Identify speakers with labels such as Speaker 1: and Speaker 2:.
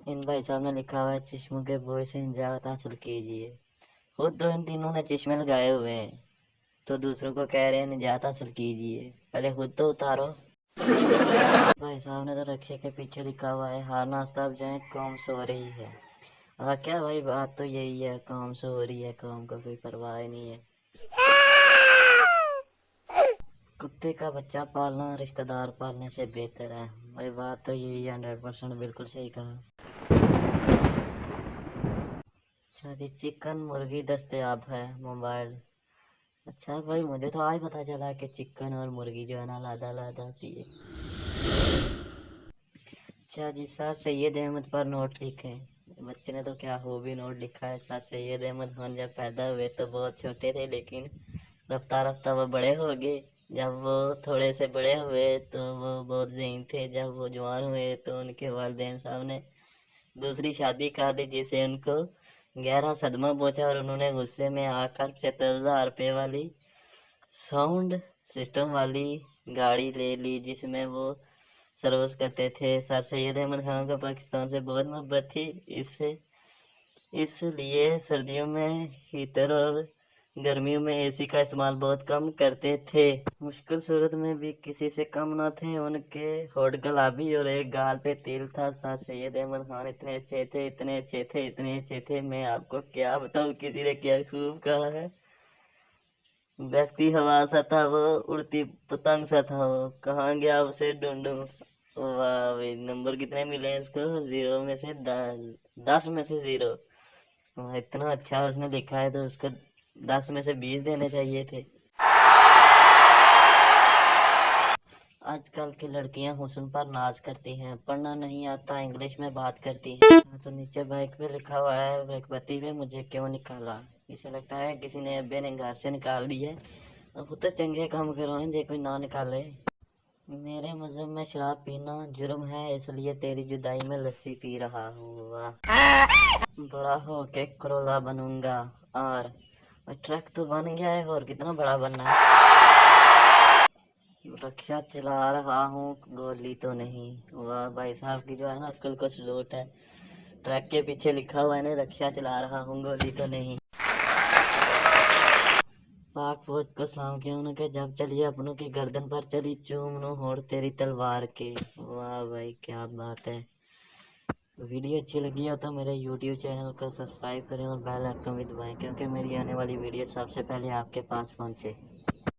Speaker 1: इन भाई साहब ने लिखा हुआ है चश्मों के बोए से निजात हासिल कीजिए। खुद तो इन तीनों ने चश्मे लगाए हुए हैं, तो दूसरों को कह रहे हैं निजात हासिल कीजिए। पहले खुद तो उतारो। भाई साहब ने तो रक्षे के पीछे लिखा हुआ है हार नाश्ता अब जाए कौम सो रही है। क्या भाई, बात तो यही है, कौम सो रही है, कौम को कोई परवाह ही नहीं है। कुत्ते का बच्चा पालना रिश्तेदार पालने से बेहतर है। भाई बात तो यही है, 100% बिल्कुल सही कहा। अच्छा जी, चिकन मुर्गी दस्तयाब है मोबाइल। अच्छा भाई, मुझे तो आज पता चला कि चिकन और मुर्गी जो है ना लादा लादा होती है। अच्छा जी, सर सैयद अहमद पर नोट लिखे। बच्चे ने तो क्या हो भी नोट लिखा है। सर सैयद अहमद खान जब पैदा हुए तो बहुत छोटे थे, लेकिन रफ्ता रफ्ता वो बड़े हो गए। जब वो थोड़े से बड़े हुए तो वो बहुत ज़हीन थे। जब वो जवान हुए तो उनके वालिदैन साहब ने दूसरी शादी कर दी, जिससे उनको गहरा सदमा पहुंचा और उन्होंने गुस्से में आकर 75,000 रुपये वाली साउंड सिस्टम वाली गाड़ी ले ली, जिसमें वो सर्विस करते थे। सर सैयद अहमद खान को पाकिस्तान से बहुत मोहब्बत थी, इससे इसलिए सर्दियों में हीटर और गर्मियों में एसी का इस्तेमाल बहुत कम करते थे। मुश्किल सूरत में भी किसी से कम न थे। उनके होठ गुलाबी और एक गाल पे तिल था। सर सैयद अहमद खान इतने अच्छे थे, इतने अच्छे थे, इतने अच्छे थे, मैं आपको क्या बताऊं, किसी ने क्या खूब कहा है। व्यक्ति हवा सा था वो, उड़ती पतंग सा था वो, कहाँ गया उसे ढूंढूं। वाह भाई, नंबर कितने मिले हैं इसको? 0 में से 10 में से 0। इतना अच्छा उसने लिखा है तो उसको 10 में से 20 देने चाहिए थे। आजकल की लड़कियां हुस्न पर नाज करती हैं, पढ़ना नहीं आता इंग्लिश में बात करती हैं। तो नीचे बाइक पे लिखा हुआ है बाइकपति पे मुझे क्यों निकाला। इसे लगता है किसी ने अब्बे ने घर से निकाल दिया। अब तो चंगे काम करो जे कोई ना निकाले। मेरे मजहब में शराब पीना जुर्म है, इसलिए तेरी जुदाई में लस्सी पी रहा हूँ। वाह। बड़ा होके करोला बनूंगा। और ट्रक तो बन गया है, और कितना बड़ा बनना है। रक्षा चला रहा हूँ, गोली तो नहीं। वाह भाई साहब की जो है ना अक्ल को सलूट है। ट्रक के पीछे लिखा हुआ है ना, रक्षा चला रहा हूँ, गोली तो नहीं। पाक फौज को सलाम किया उनके जब चलिए अपनों की गर्दन पर चली, चूमनू होड़ तेरी तलवार के। वाह भाई क्या बात है। वीडियो अच्छी लगी हो तो मेरे YouTube चैनल को सब्सक्राइब करें और बेल आइकन भी दबाएं, क्योंकि मेरी आने वाली वीडियो सबसे पहले आपके पास पहुंचे।